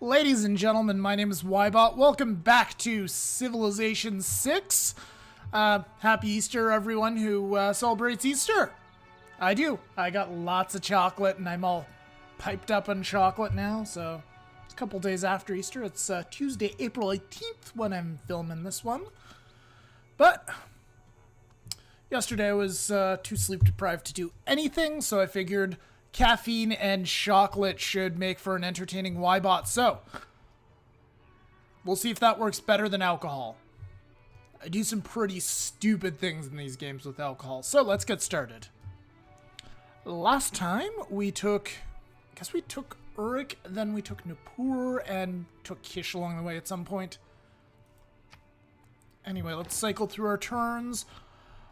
Ladies and gentlemen, my name is Ybot. Welcome back to Civilization 6. Happy Easter, everyone who celebrates Easter. I do. I got lots of chocolate, and I'm all piped up on chocolate now, so it's a couple days after Easter. It's Tuesday, April 18th when I'm filming this one. But yesterday I was too sleep-deprived to do anything, so I figured caffeine and chocolate should make for an entertaining Ybot, so we'll see if that works better than alcohol. I do some pretty stupid things in these games with alcohol, so let's get started. Last time we took Uruk, then we took Nippur, and took Kish along the way at some point. Anyway, let's cycle through our turns.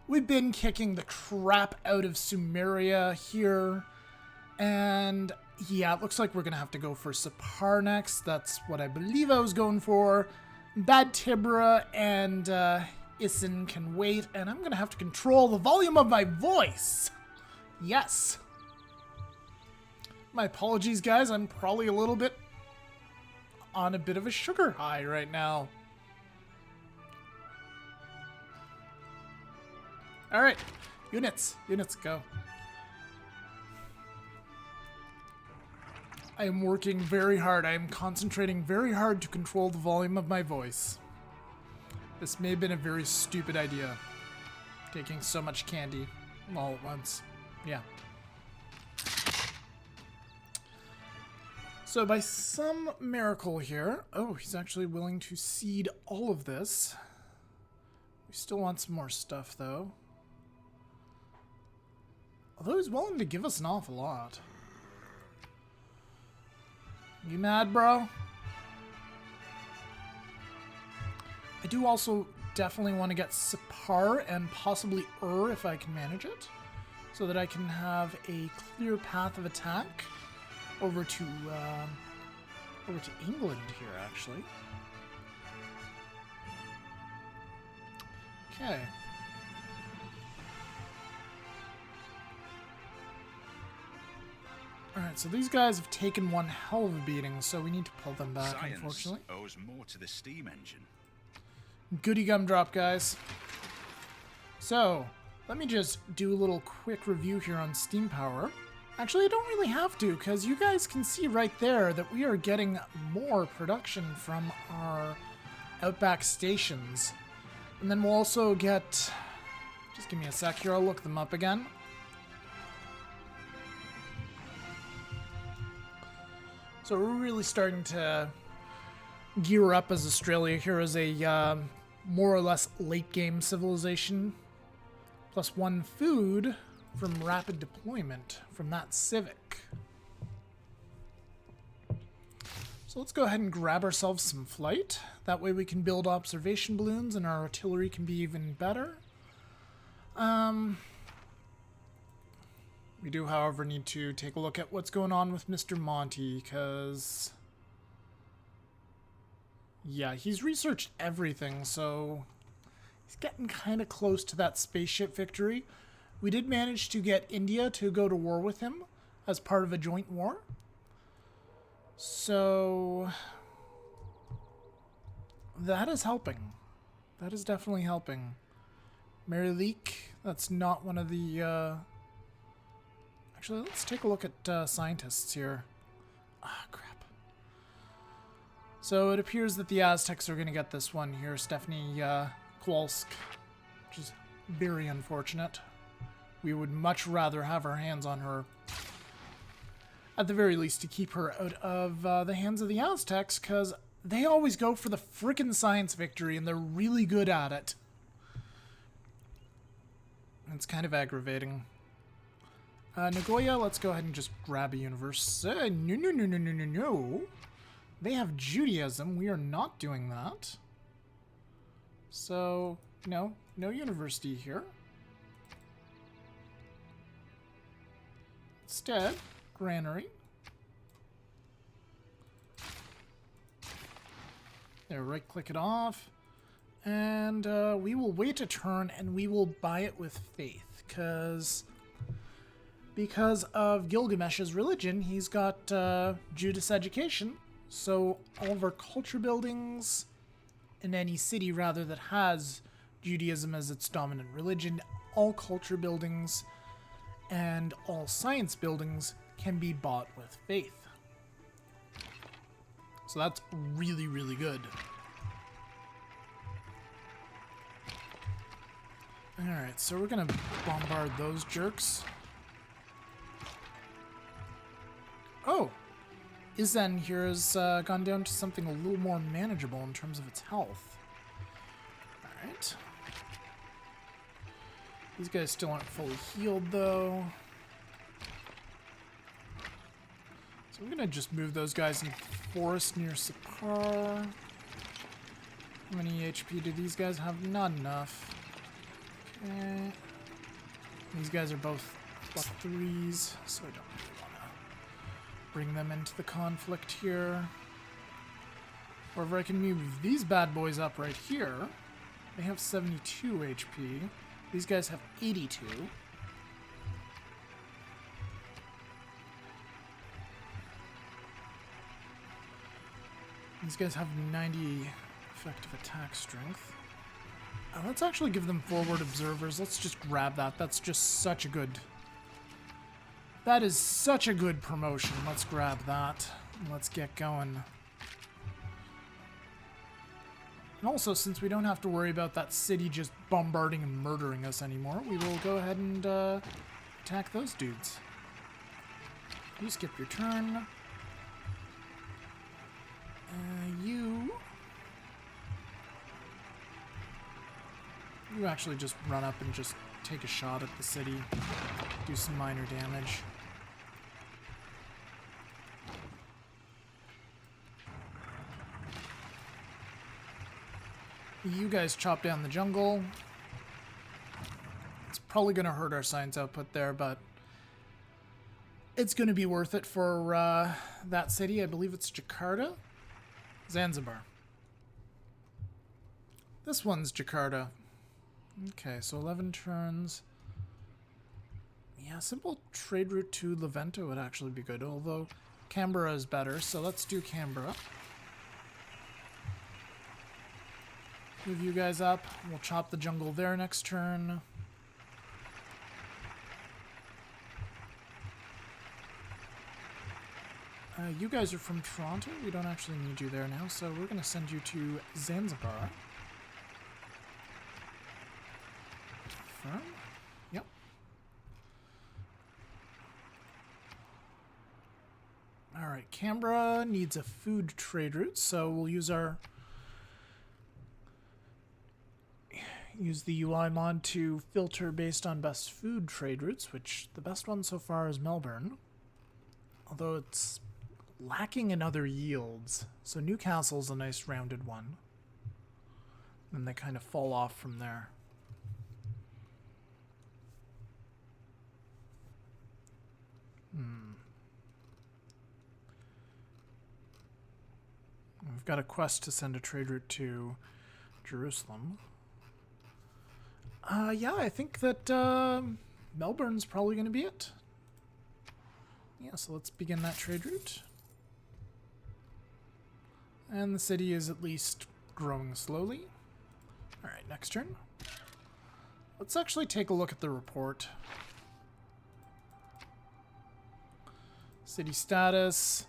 We've been kicking the crap out of Sumeria here. And yeah, it looks like we're going to have to go for Sapar next. That's what I believe I was going for. Bad Tibra and Isin can wait, and I'm going to have to control the volume of my voice. Yes. My apologies, guys. I'm probably a little bit on a bit of a sugar high right now. All right. Units, go. I am working very hard. I am concentrating very hard to control the volume of my voice. This may have been a very stupid idea. Taking so much candy all at once. Yeah. So by some miracle here... Oh, he's actually willing to cede all of this. We still want some more stuff, though. Although he's willing to give us an awful lot. You mad, bro? I do also definitely want to get Sapar and possibly if I can manage it, so that I can have a clear path of attack over to England here, actually. Okay. Alright, so these guys have taken one hell of a beating, so we need to pull them back, Science unfortunately. owes more to the steam engine. Goody gumdrop, guys. So, let me just do a little quick review here on steam power. Actually, I don't really have to, because you guys can see right there that we are getting more production from our Outback stations. And then we'll also get... Just give me a sec here, I'll look them up again. So we're really starting to gear up as Australia here as a more or less late-game civilization. +1 food from rapid deployment from that Civic. So let's go ahead and grab ourselves some flight. That way we can build observation balloons and our artillery can be even better. We do, however, need to take a look at what's going on with Mr. Monty, because... yeah, he's researched everything, so... he's getting kind of close to that spaceship victory. We did manage to get India to go to war with him as part of a joint war. So... that is helping. That is definitely helping. Mary Leak, that's not one of the... Actually, let's take a look at scientists here. Ah, crap. So it appears that the Aztecs are going to get this one here, Stephanie Kowalsk, which is very unfortunate. We would much rather have our hands on her. At the very least, to keep her out of the hands of the Aztecs, because they always go for the frickin' science victory, and they're really good at it. It's kind of aggravating. Nagoya, let's go ahead and just grab a universe. No. They have Judaism. We are not doing that. So, no university here. Instead, granary. There, right-click it off. And we will wait a turn and we will buy it with faith, because of Gilgamesh's religion, he's got Judas education, So all of our culture buildings in any city, rather, that has Judaism as its dominant religion, all culture buildings and all science buildings can be bought with faith. So that's really, really good. Alright, so we're gonna bombard those jerks. Oh! Izen here has gone down to something a little more manageable in terms of its health. Alright. These guys still aren't fully healed, though. So I'm gonna just move those guys in the forest near Sapar. How many HP do these guys have? Not enough. Okay. These guys are both plus 3s, so I don't really want to bring them into the conflict here. However, I can move these bad boys up right here. They have 72 HP. These guys have 82. These guys have 90 effective attack strength. Let's actually give them forward observers. Let's just grab that. That's just such a good... That is such a good promotion. Let's grab that. Let's get going. And also, since we don't have to worry about that city just bombarding and murdering us anymore, we will go ahead and attack those dudes. You skip your turn. You actually just run up and just take a shot at the city. Do some minor damage. You guys chop down the jungle. It's probably going to hurt our science output there, but it's going to be worth it for that city. I believe it's Jakarta? Zanzibar. This one's Jakarta. Okay, so 11 turns. Yeah, simple trade route to Levento would actually be good, although Canberra is better, so let's do Canberra. Move you guys up. We'll chop the jungle there next turn. You guys are from Toronto. We don't actually need you there now, so we're going to send you to Zanzibar. Firm? Yep. Alright, Canberra needs a food trade route, so we'll use the UI mod to filter based on best food trade routes, which the best one so far is Melbourne. Although it's lacking in other yields. So Newcastle's a nice rounded one. Then they kind of fall off from there. We've got a quest to send a trade route to Jerusalem. Yeah, I think that Melbourne's probably going to be it. Yeah, so let's begin that trade route. And the city is at least growing slowly. Alright, next turn. Let's actually take a look at the report. City status.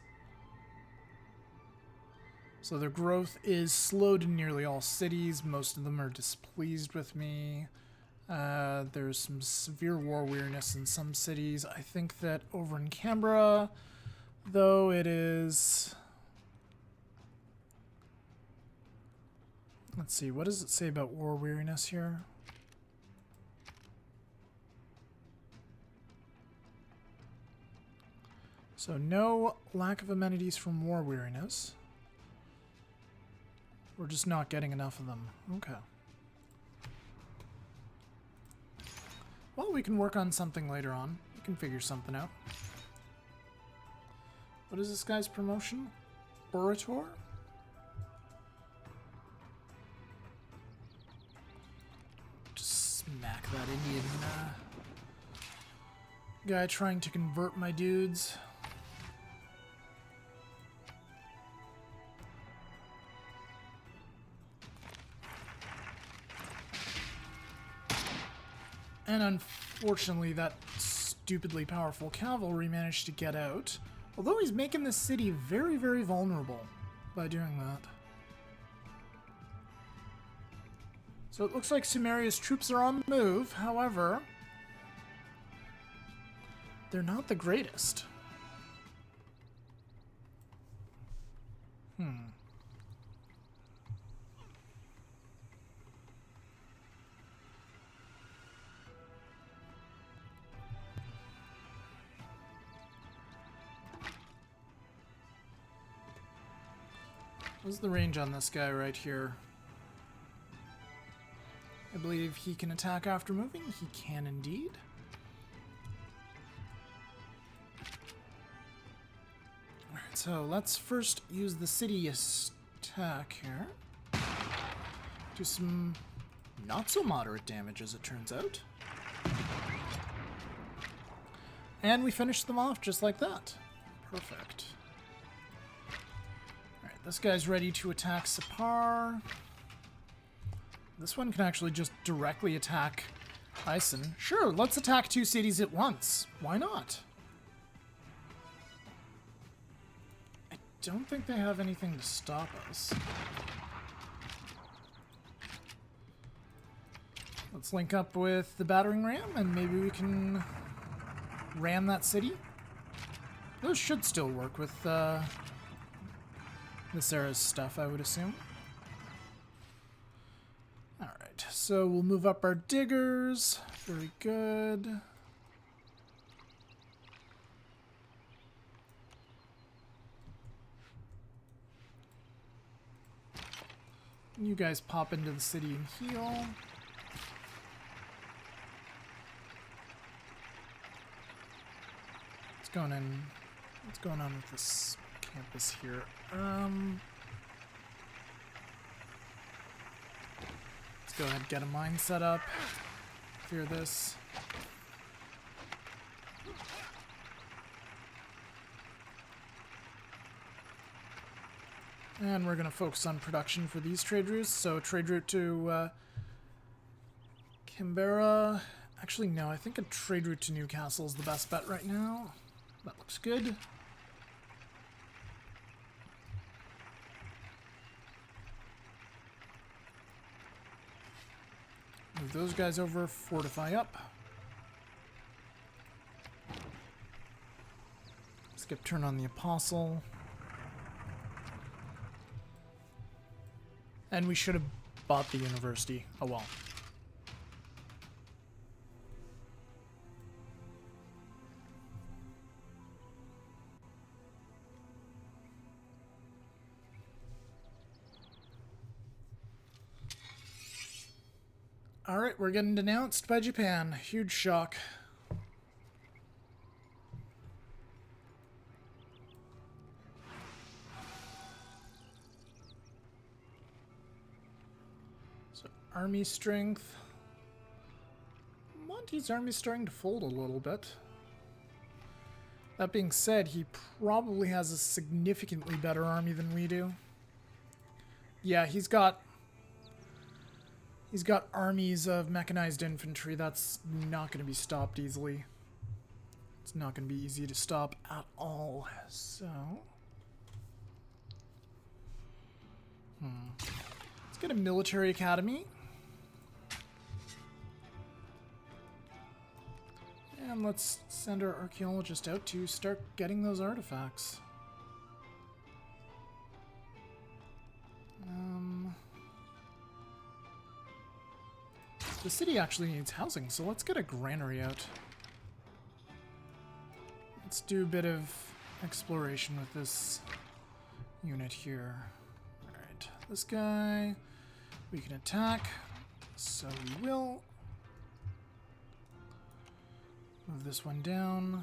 So their growth is slowed in nearly all cities. Most of them are displeased with me. There's some severe war weariness in some cities. I think that over in Canberra, though, it is... Let's see, what does it say about war weariness here? So no lack of amenities from war weariness. We're just not getting enough of them. Okay. Well, we can work on something later on. We can figure something out. What is this guy's promotion? Orator? Just smack that Indian guy trying to convert my dudes. And unfortunately, that stupidly powerful cavalry managed to get out. Although he's making this city very, very vulnerable by doing that. So it looks like Sumeria's troops are on the move. However, they're not the greatest. What's the range on this guy right here? I believe he can attack after moving. He can indeed. Alright, so let's first use the city attack here. Do some not so moderate damage, as it turns out. And we finish them off just like that. Perfect. Alright, this guy's ready to attack Sapar. This one can actually just directly attack Ison. Sure, let's attack two cities at once. Why not? I don't think they have anything to stop us. Let's link up with the battering ram and maybe we can ram that city. Those should still work with this era's stuff, I would assume. Alright, so we'll move up our diggers. Very good. You guys pop into the city and heal. What's going on with this campus here? Let's go ahead and get a mine set up. Clear this. And we're going to focus on production for these trade routes. So trade route to Canberra. Actually, no, I think a trade route to Newcastle is the best bet right now. That looks good. Move those guys over, fortify up. Skip turn on the Apostle. And we should have bought the university. Oh well. Alright, we're getting denounced by Japan. Huge shock. So, army strength. Monty's army's starting to fold a little bit. That being said, he probably has a significantly better army than we do. Yeah, he's got armies of mechanized infantry. That's not going to be stopped easily. It's not going to be easy to stop at all. So, let's get a military academy. And let's send our archaeologist out to start getting those artifacts. The city actually needs housing, so let's get a granary out. Let's do a bit of exploration with this unit here. Alright, this guy we can attack, so we will. Move this one down.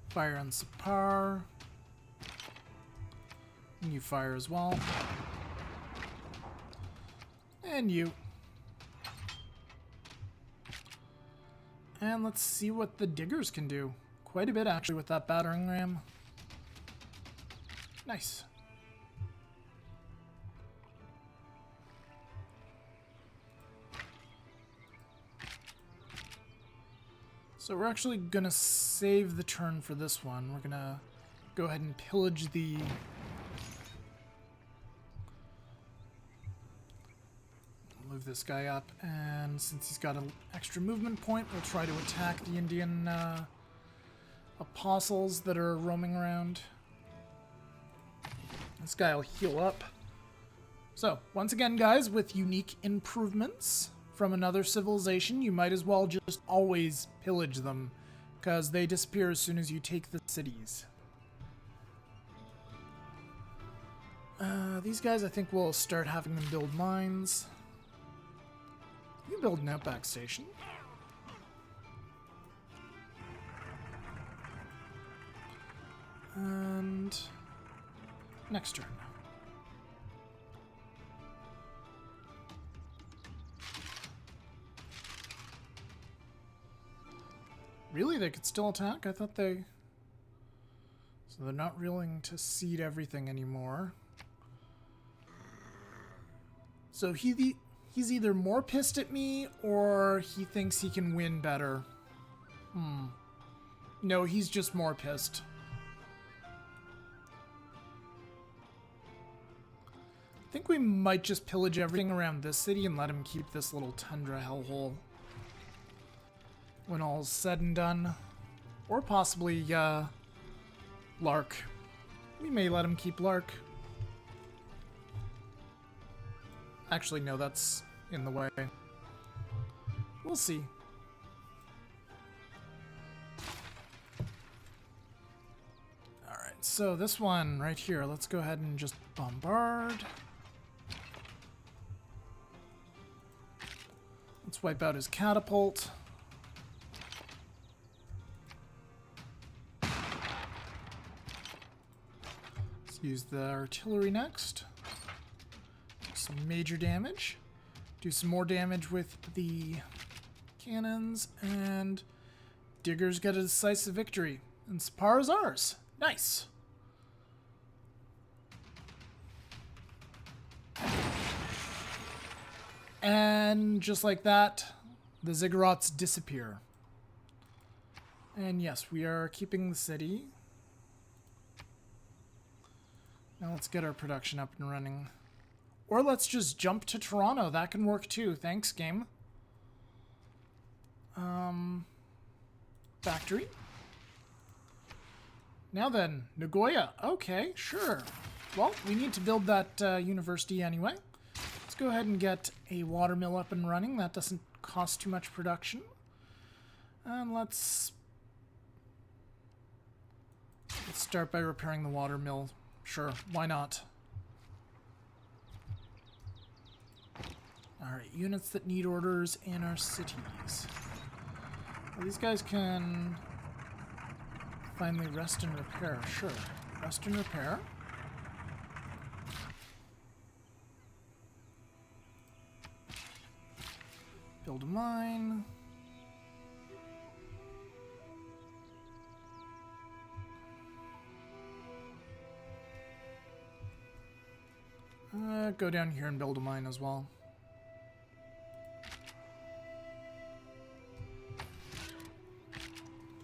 Fire on Sapar. And you fire as well. And you. And let's see what the diggers can do. Quite a bit, actually, with that battering ram. Nice. So we're actually gonna save the turn for this one. We're gonna go ahead and pillage the... Move this guy up, and since he's got an extra movement point, we'll try to attack the Indian apostles that are roaming around. This guy will heal up. So, once again, guys, with unique improvements from another civilization, you might as well just always pillage them, because they disappear as soon as you take the cities. These guys, I think we'll start having them build mines. You build an Outback station. And next turn. Really? They could still attack? I thought they... So they're not willing to cede everything anymore. So he's either more pissed at me or he thinks he can win better. No, he's just more pissed. I think we might just pillage everything around this city and let him keep this little tundra hellhole when all's said and done. Or possibly, Lark. We may let him keep Lark. Actually, no, that's in the way. We'll see. Alright, so this one right here, let's go ahead and just bombard. Let's wipe out his catapult. Let's use the artillery next. Some major damage. Do some more damage with the cannons, and Diggers get a decisive victory. And Spar is ours. Nice. And just like that, the ziggurats disappear. And yes, we are keeping the city. Now let's get our production up and running. Or let's just jump to Toronto. That can work too. Thanks, game. Factory. Now then, Nagoya. Okay, sure. Well, we need to build that university anyway. Let's go ahead and get a water mill up and running. That doesn't cost too much production. And let's start by repairing the water mill. Sure, why not? Alright, units that need orders in our cities. Well, these guys can finally rest and repair. Sure, rest and repair. Build a mine. Go down here and build a mine as well.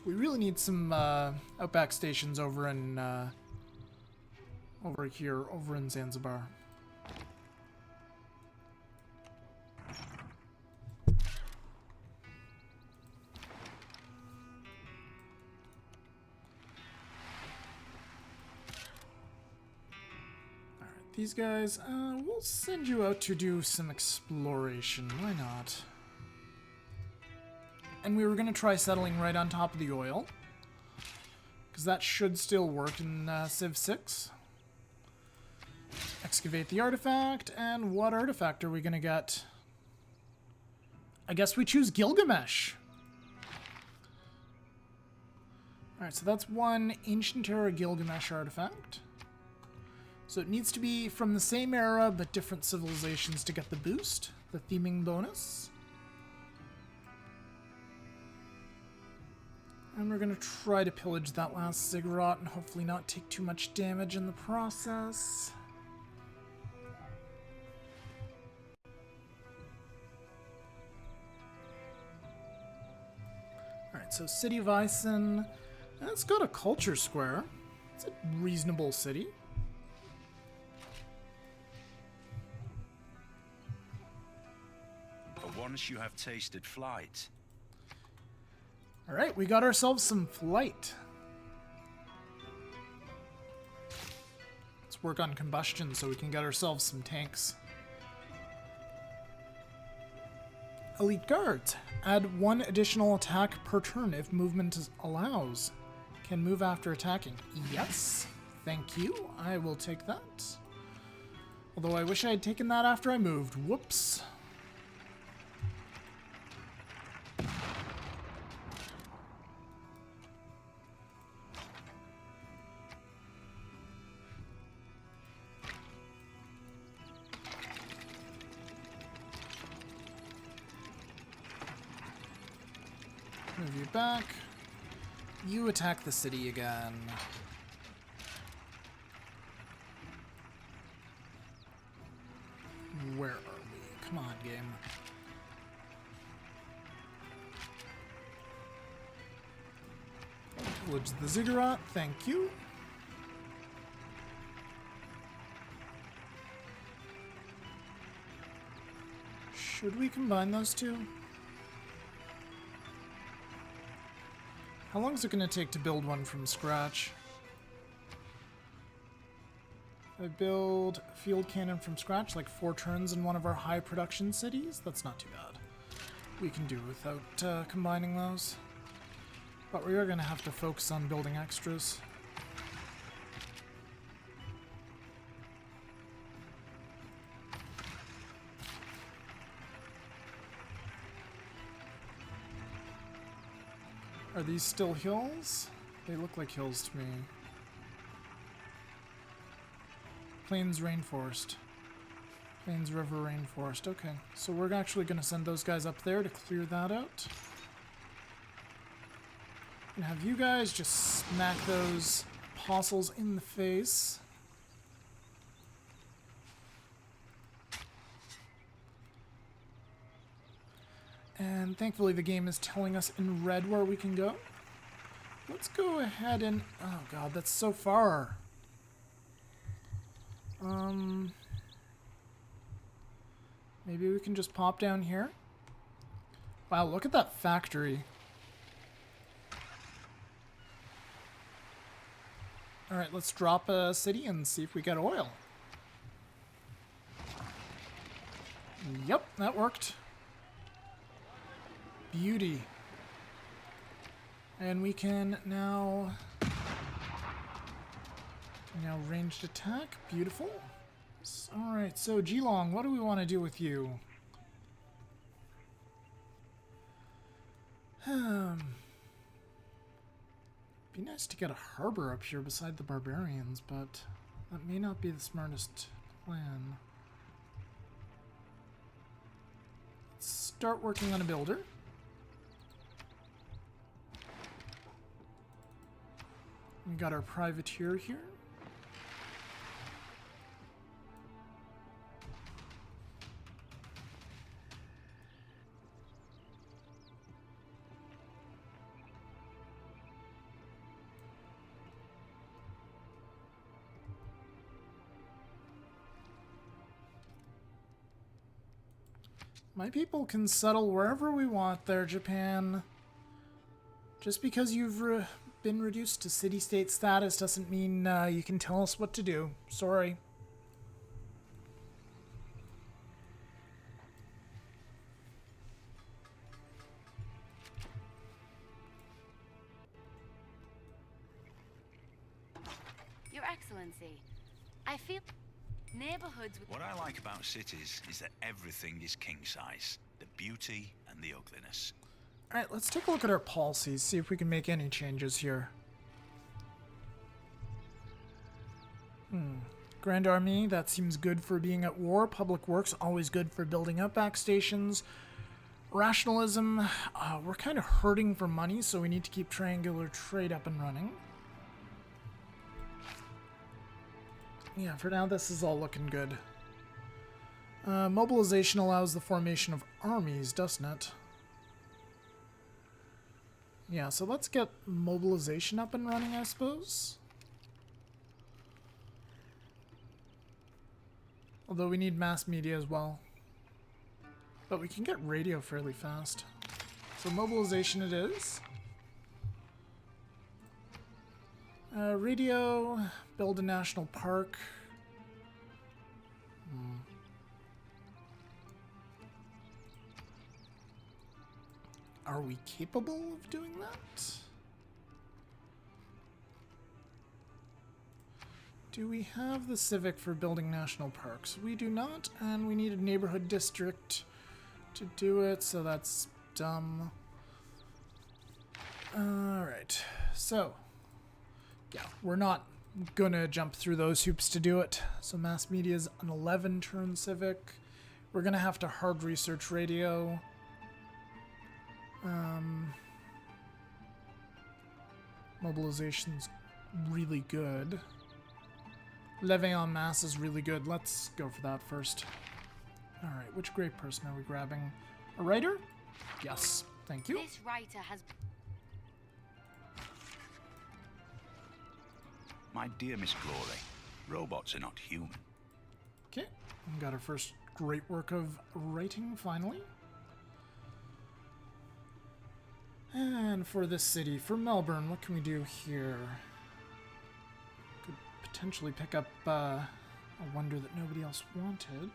We really need some Outback stations over in over in Zanzibar. Alright, these guys, we'll send you out to do some exploration. Why not? And we were going to try settling right on top of the oil, because that should still work in Civ 6. Excavate the artifact, and what artifact are we going to get? I guess we choose Gilgamesh. Alright, so that's one Ancient Era Gilgamesh artifact. So it needs to be from the same era, but different civilizations to get the boost, the theming bonus. And we're going to try to pillage that last ziggurat and hopefully not take too much damage in the process. Alright, Alright, so City of Ison. It's got a culture square. It's a reasonable city. But once you have tasted flight, Alright, we got ourselves some flight. Let's work on combustion so we can get ourselves some tanks. Elite guards. Add 1 additional attack per turn if movement allows. Can move after attacking. Yes. Thank you. I will take that. Although I wish I had taken that after I moved. Whoops. Move you back. You attack the city again. Where are we? Come on, game. Pillage the ziggurat. Thank you. Should we combine those two? How long is it going to take to build one from scratch? If I build a field cannon from scratch, like 4 turns in one of our high production cities? That's not too bad. We can do without combining those. But we are going to have to focus on building extras. Are these still hills? They look like hills to me. Plains Rainforest. Plains River Rainforest. Okay, so we're actually going to send those guys up there to clear that out. And have you guys just smack those apostles in the face. And thankfully the game is telling us in red where we can go. Let's go ahead and... oh god, that's so far. Maybe we can just pop down here. Wow, look at that factory. Alright, let's drop a city and see if we get oil. Yep, that worked. Beauty. And we can now ranged attack. Beautiful. Alright, so Geelong, what do we want to do with you? Be nice to get a harbor up here beside the barbarians, but that may not be the smartest plan. Let's start working on a builder. We got our privateer here. My people can settle wherever we want there, Japan. Just because you've been reduced to city-state status doesn't mean you can tell us what to do. Sorry. Your Excellency, I feel neighborhoods with... What I like about cities is that everything is king-size. The beauty and the ugliness. Alright, let's take a look at our policies, see if we can make any changes here. Grand Army, that seems good for being at war. Public Works, always good for building Outback stations. Rationalism, we're kind of hurting for money, so we need to keep triangular trade up and running. Yeah, for now this is all looking good. Mobilization allows the formation of armies, doesn't it? Yeah, so let's get mobilization up and running, I suppose. Although we need mass media as well. But we can get radio fairly fast. So mobilization it is. Radio, build a national park. Are we capable of doing that? Do we have the civic for building national parks? We do not, and we need a neighborhood district to do it, so that's dumb. Alright, so yeah, we're not gonna jump through those hoops to do it. So mass media is an 11-turn civic. We're gonna have to hard research radio. Mobilization's really good. Levy en masse is really good. Let's go for that first. Alright, which great person are we grabbing? A writer? Yes, thank you. This writer has... My dear Miss Glory, robots are not human. Okay, we got our first great work of writing, finally. And for this city, for Melbourne, what can we do here? Could potentially pick up a wonder that nobody else wanted.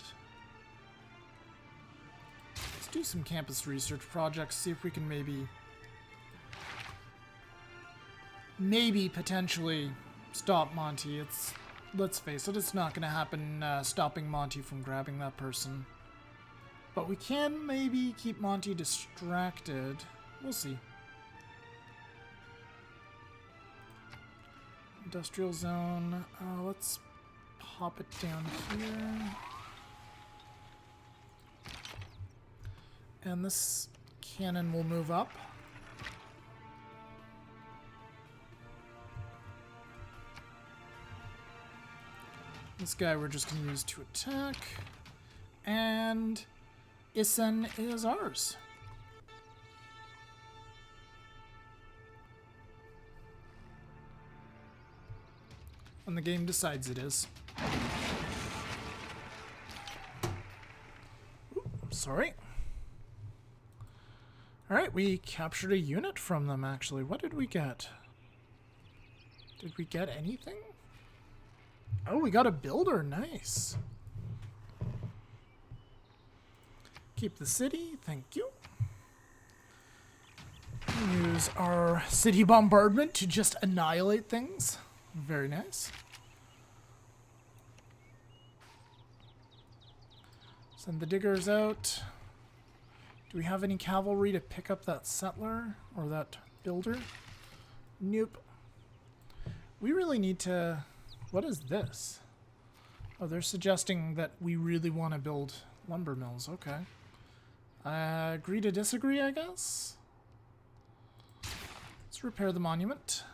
Let's do some campus research projects, see if we can maybe potentially stop Monty. Let's face it, it's not going to happen stopping Monty from grabbing that person. But we can maybe keep Monty distracted. We'll see. Industrial zone. Let's pop it down here. And this cannon will move up. This guy we're just going to use to attack. And Isen is ours. When the game decides it is. Ooh, sorry. Alright, we captured a unit from them, actually. What did we get? Did we get anything? Oh, we got a builder. Nice. Keep the city. Thank you. Use our city bombardment to just annihilate things. Very nice. Send the diggers out. Do we have any cavalry to pick up that settler or that builder? Nope. We really need to... What is this? Oh, they're suggesting that we really want to build lumber mills. Okay. Agree to disagree, I guess? Let's repair the monument.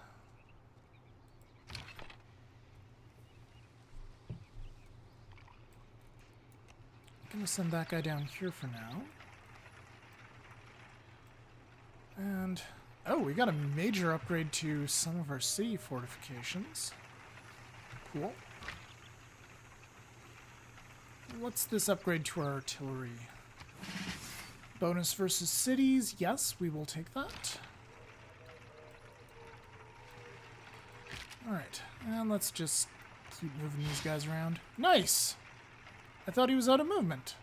I'm gonna send that guy down here for now. And, oh, we got a major upgrade to some of our city fortifications. Cool. What's this upgrade to our artillery? Bonus versus cities. Yes, we will take that. Alright, and let's just keep moving these guys around. Nice! I thought he was out of movement.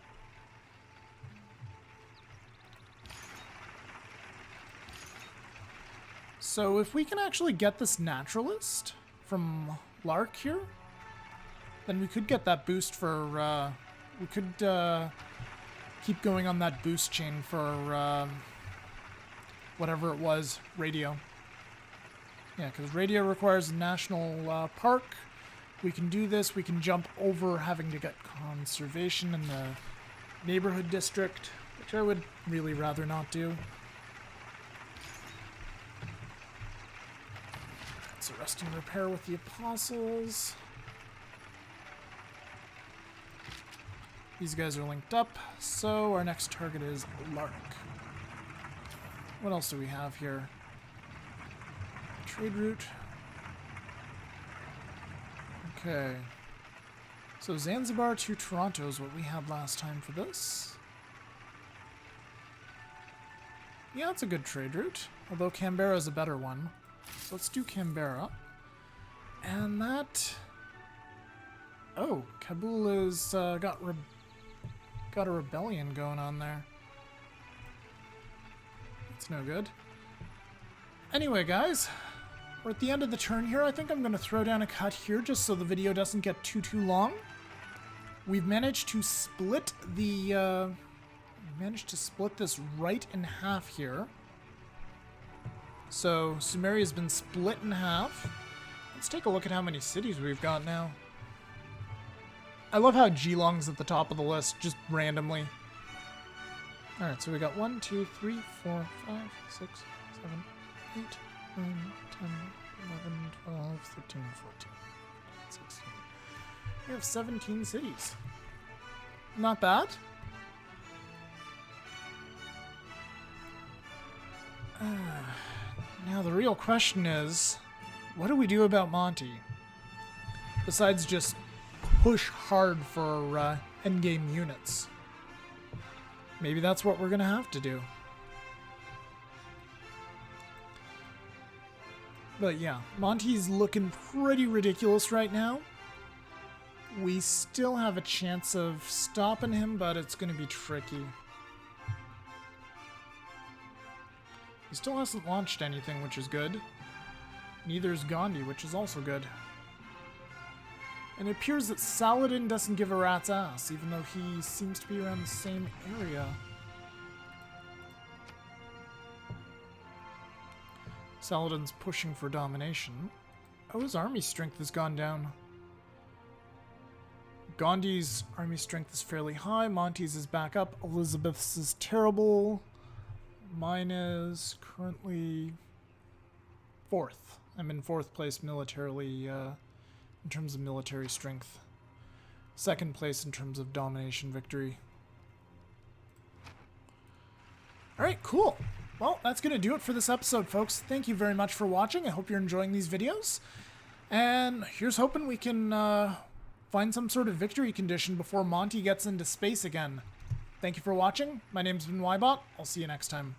So if we can actually get this naturalist from Lark here, then we could get that boost for, we could keep going on that boost chain for whatever it was, radio. Yeah, because radio requires a national park. We can do this. We can jump over having to get conservation in the neighborhood district, which I would really rather not do. Let's arrest and repair with the apostles. These guys are linked up, so our next target is Lark. What else do we have here? Trade route. Okay. So Zanzibar to Toronto is what we had last time for this. Yeah, it's a good trade route. Although Canberra is a better one. So let's do Canberra. And that... Oh, Kabul is got a rebellion going on there. That's no good. Anyway, guys, we're at the end of the turn here. I think I'm going to throw down a cut here just so the video doesn't get too long. We've managed to split the this right in half here. So Sumeria has been split in half. Let's take a look at how many cities we've got now. I love how Geelong's at the top of the list, just randomly. Alright, so we got 1, 2, 3, 4, 5, 6, 7, 8, 9, 10, 11, 12, 13, 14, 16. We have 17 cities. Not bad. Now the real question is, what do we do about Monty? Besides just push hard for endgame units. Maybe that's what we're gonna have to do. But yeah, Monty's looking pretty ridiculous right now. We still have a chance of stopping him, but it's gonna be tricky. He still hasn't launched anything, which is good. Neither is Gandhi, which is also good. And it appears that Saladin doesn't give a rat's ass, even though he seems to be around the same area. Saladin's pushing for domination. Oh, his army strength has gone down. Gandhi's army strength is fairly high. Monty's is back up. Elizabeth's is terrible. Mine is currently 4th. I'm in 4th place militarily, in terms of military strength. 2nd place in terms of domination victory. Alright, cool. Well, that's going to do it for this episode, folks. Thank you very much for watching. I hope you're enjoying these videos. And here's hoping we can find some sort of victory condition before Monty gets into space again. Thank you for watching. My name's been Ybot. I'll see you next time.